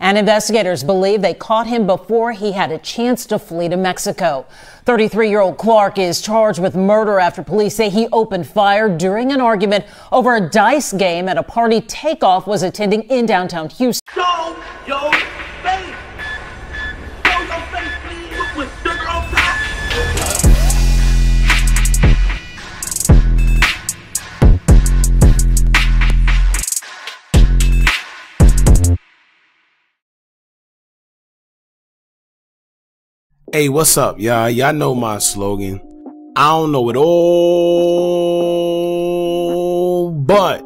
And investigators believe they caught him before he had a chance to flee to Mexico. 33-year-old Clark is charged with murder after police say he opened fire during an argument over a dice game at a party TakeOff was attending in downtown Houston. Show your face. Show your face, please, with sugar on top. Hey, what's up, y'all? Y'all know my slogan. I don't know it all, but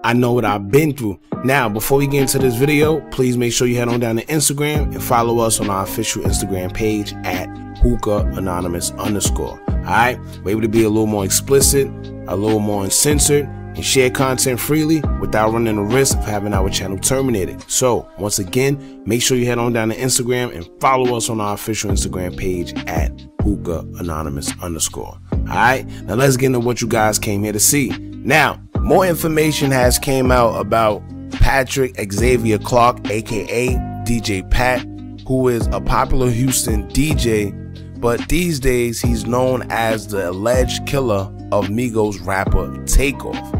I know what I've been through. Now, before we get into this video, please make sure you head on down to Instagram and follow us on our official Instagram page at Hookah Anonymous _. Alright? We're able to be a little more explicit, a little more uncensored, and share content freely without running the risk of having our channel terminated. So, once again, make sure you head on down to Instagram and follow us on our official Instagram page at Hookah Anonymous _. Alright, now let's get into what you guys came here to see. Now, more information has came out about Patrick Xavier Clark, aka DJ Pat, who is a popular Houston DJ, but these days he's known as the alleged killer of Migos rapper TakeOff.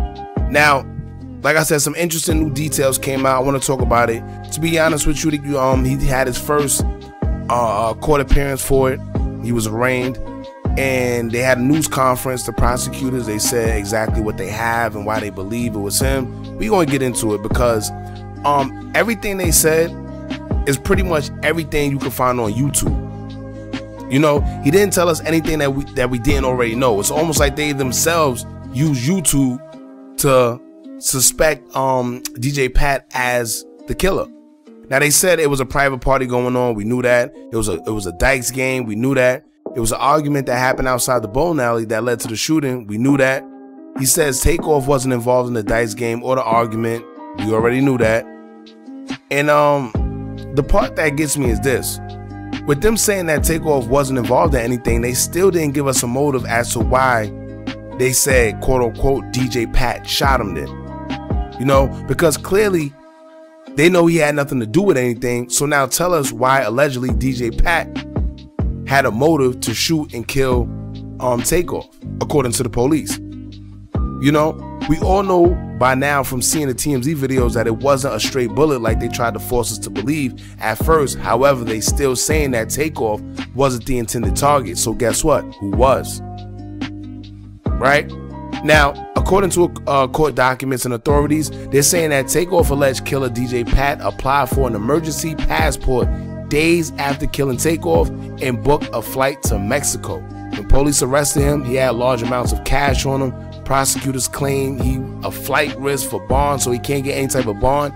Now, like I said, some interesting new details came out. I want to talk about it. To be honest with you, he had his first court appearance for it. He was arraigned, and they had a news conference. The prosecutors, they said exactly what they have and why they believe it was him. We're going to get into it because everything they said is pretty much everything you can find on YouTube. You know, he didn't tell us anything that we didn't already know. It's almost like they themselves use YouTube to suspect DJ Pat as the killer. Now, they said it was a private party going on. We knew that. It was a dice game. We knew that. It was an argument that happened outside the bowling alley that led to the shooting. We knew that. He says TakeOff wasn't involved in the dice game or the argument. We already knew that. And the part that gets me is this. With them saying that TakeOff wasn't involved in anything, they still didn't give us a motive as to why they said, quote unquote, DJ Pat shot him then. You know, because clearly they know he had nothing to do with anything. So now tell us why allegedly DJ Pat had a motive to shoot and kill TakeOff, according to the police. You know, we all know by now from seeing the TMZ videos that it wasn't a straight bullet like they tried to force us to believe at first. However, they still saying that TakeOff wasn't the intended target. So guess what? Who was? Right? Now, according to court documents and authorities, they're saying that TakeOff alleged killer DJ Pat applied for an emergency passport days after killing TakeOff and booked a flight to Mexico. When police arrested him, he had large amounts of cash on him. Prosecutors claim he a flight risk for bond, so he can't get any type of bond.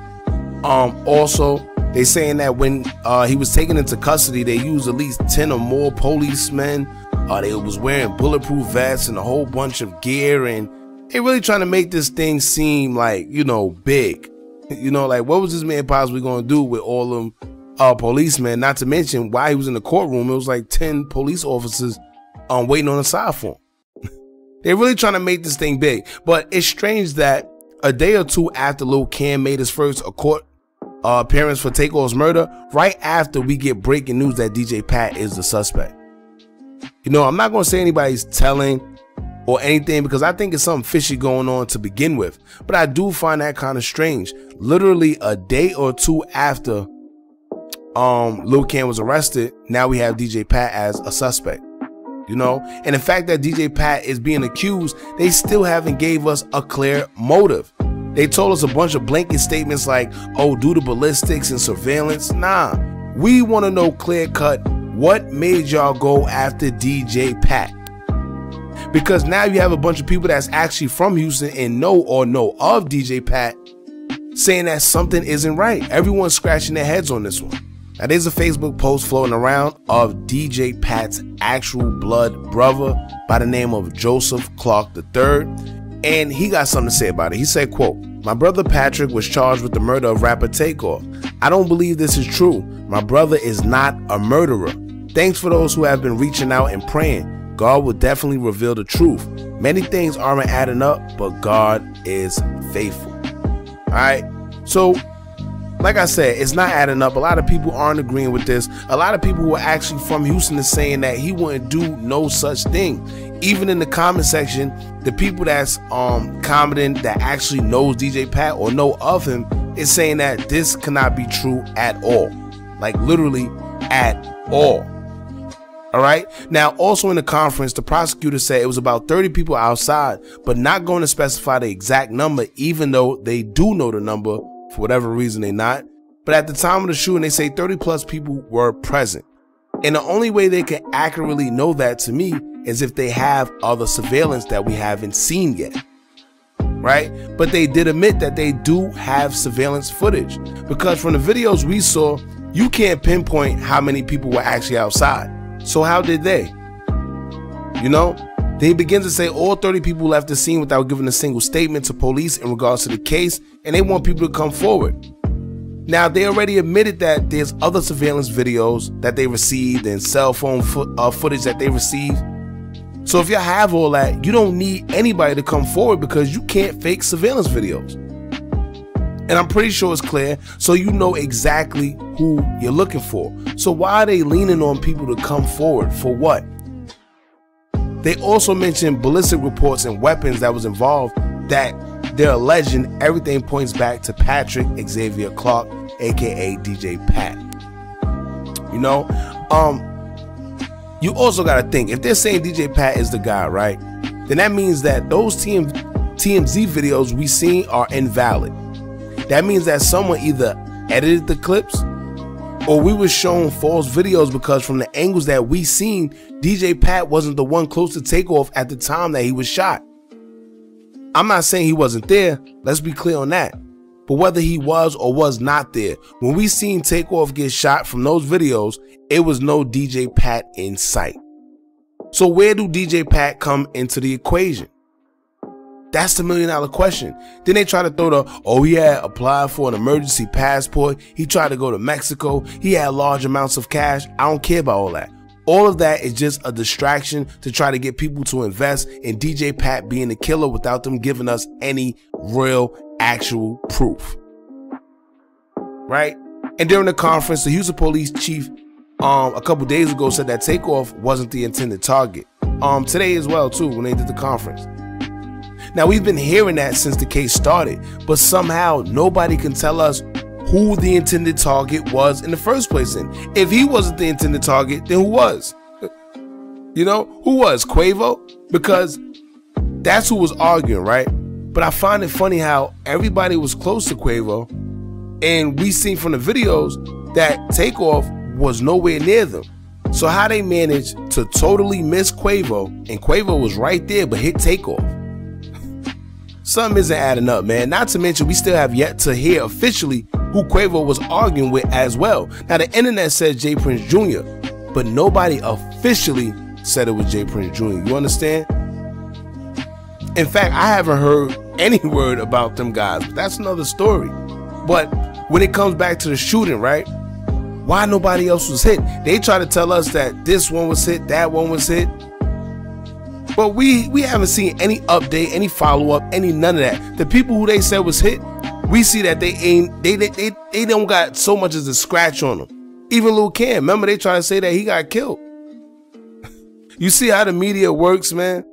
Also, they saying that when he was taken into custody, they used at least 10 or more policemen. They was wearing bulletproof vests and a whole bunch of gear, and they really trying to make this thing seem like, you know, big. You know, like what was this man possibly going to do with all them policemen? Not to mention while he was in the courtroom, it was like 10 police officers waiting on the side for him. They're really trying to make this thing big, but it's strange that a day or two after Lil Cam made his first court appearance for TakeOff's murder, right after we get breaking news that DJ Pat is the suspect. You know, I'm not going to say anybody's telling or anything because I think it's something fishy going on to begin with, but I do find that kind of strange. Literally a day or two after Lil Cam was arrested, now we have DJ Pat as a suspect. You know, and the fact that DJ Pat is being accused, they still haven't gave us a clear motive. They told us a bunch of blanket statements like, oh, due to ballistics and surveillance. Nah, we want to know clear cut what made y'all go after DJ Pat, because now you have a bunch of people that's actually from Houston and know of DJ Pat saying that something isn't right. Everyone's scratching their heads on this one. Now, there's a Facebook post floating around of DJ Pat's actual blood brother by the name of Joseph Clark III, and he got something to say about it. He said, quote, "My brother Patrick was charged with the murder of rapper TakeOff. I don't believe this is true. My brother is not a murderer. Thanks for those who have been reaching out and praying. God will definitely reveal the truth. Many things aren't adding up, but God is faithful." All right, so like I said, it's not adding up. A lot of people aren't agreeing with this. A lot of people who are actually from Houston is saying that he wouldn't do no such thing. Even in the comment section, the people that's commenting that actually knows DJ Pat or know of him is saying that this cannot be true at all. Like literally at all. All right. Now, also in the conference, the prosecutor said it was about 30 people outside, but not going to specify the exact number, even though they do know the number for whatever reason they're not. But at the time of the shooting, they say 30 plus people were present. And the only way they can accurately know that, to me, is if they have other surveillance that we haven't seen yet. Right? But they did admit that they do have surveillance footage, because from the videos we saw, you can't pinpoint how many people were actually outside. So how did they? You know, they begin to say all 30 people left the scene without giving a single statement to police in regards to the case, and they want people to come forward. Now, they already admitted that there's other surveillance videos that they received and cell phone footage that they received. So if y'all have all that, you don't need anybody to come forward, because you can't fake surveillance videos. And I'm pretty sure it's clear, so you know exactly who you're looking for. So why are they leaning on people to come forward? For what? They also mentioned ballistic reports and weapons that was involved, that they're alleging everything points back to Patrick Xavier Clark, aka DJ Pat. You know, you also got to think, if they're saying DJ Pat is the guy, right, then that means that those TMZ videos we seen are invalid. That means that someone either edited the clips or we were shown false videos, because from the angles that we seen, DJ Pat wasn't the one close to TakeOff at the time that he was shot. I'm not saying he wasn't there, let's be clear on that. But whether he was or was not there, when we seen TakeOff get shot from those videos, it was no DJ Pat in sight. So where do DJ Pat come into the equation? That's the $1 million question. Then they try to throw the, oh, he had applied for an emergency passport, he tried to go to Mexico, he had large amounts of cash. I don't care about all that. All of that is just a distraction to try to get people to invest in DJ Pat being the killer without them giving us any real, actual proof. Right? And during the conference, the Houston police chief a couple days ago said that TakeOff wasn't the intended target. Today as well, too, when they did the conference. Now, we've been hearing that since the case started, but somehow nobody can tell us who the intended target was in the first place. And if he wasn't the intended target, then who was? You know, who was? Quavo? Because that's who was arguing, right? But I find it funny how everybody was close to Quavo, and we seen from the videos that TakeOff was nowhere near them. So how they managed to totally miss Quavo, and Quavo was right there but hit TakeOff? Something isn't adding up, man. Not to mention, we still have yet to hear officially who Quavo was arguing with as well. Now, the internet says J Prince Jr., but nobody officially said it was J Prince Jr. You understand? In fact, I haven't heard any word about them guys, but that's another story. But when it comes back to the shooting, right? Why nobody else was hit? They try to tell us that this one was hit, that one was hit. But we haven't seen any update, any follow-up, any none of that. The people who they said was hit, we see that they don't got so much as a scratch on them. Even Lil Cam, remember they try to say that he got killed. You see how the media works, man?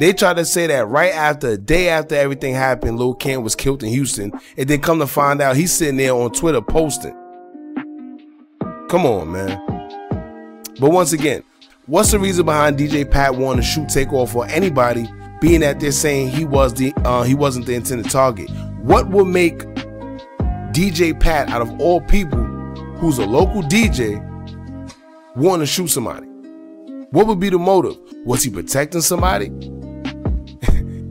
They try to say that right after, a day after everything happened, Lil Cam was killed in Houston, and then come to find out he's sitting there on Twitter posting. Come on, man. But once again, what's the reason behind DJ Pat wanting to shoot TakeOff or anybody, being that they're saying he wasn't the intended target? What would make DJ Pat, out of all people, who's a local DJ, want to shoot somebody? What would be the motive? Was he protecting somebody?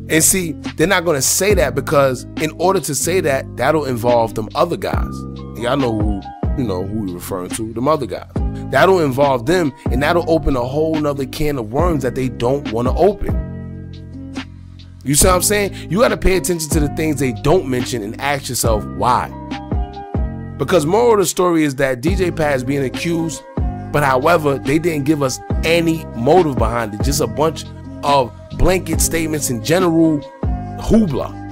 And see, they're not going to say that, because in order to say that, that'll involve them other guys. Y'all know who we're referring to, them other guys. That'll involve them, and that'll open a whole nother can of worms that they don't want to open. You see what I'm saying? You got to pay attention to the things they don't mention and ask yourself why. Because moral of the story is that DJ Pat is being accused, but however, they didn't give us any motive behind it. Just a bunch of blanket statements and general hoopla.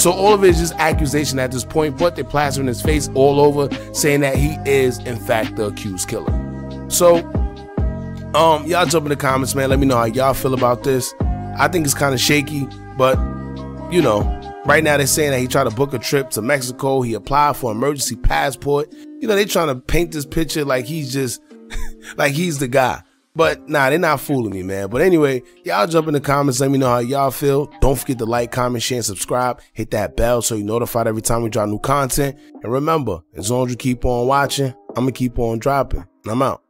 So all of it is just accusation at this point, but they're plastering his face all over, saying that he is, in fact, the accused killer. So, y'all jump in the comments, man. Let me know how y'all feel about this. I think it's kind of shaky, but, you know, right now they're saying that he tried to book a trip to Mexico. He applied for an emergency passport. You know, they're trying to paint this picture like he's just, like he's the guy. But nah, they're not fooling me, man. But anyway, y'all jump in the comments. Let me know how y'all feel. Don't forget to like, comment, share, and subscribe. Hit that bell so you're notified every time we drop new content. And remember, as long as you keep on watching, I'm going to keep on dropping. And I'm out.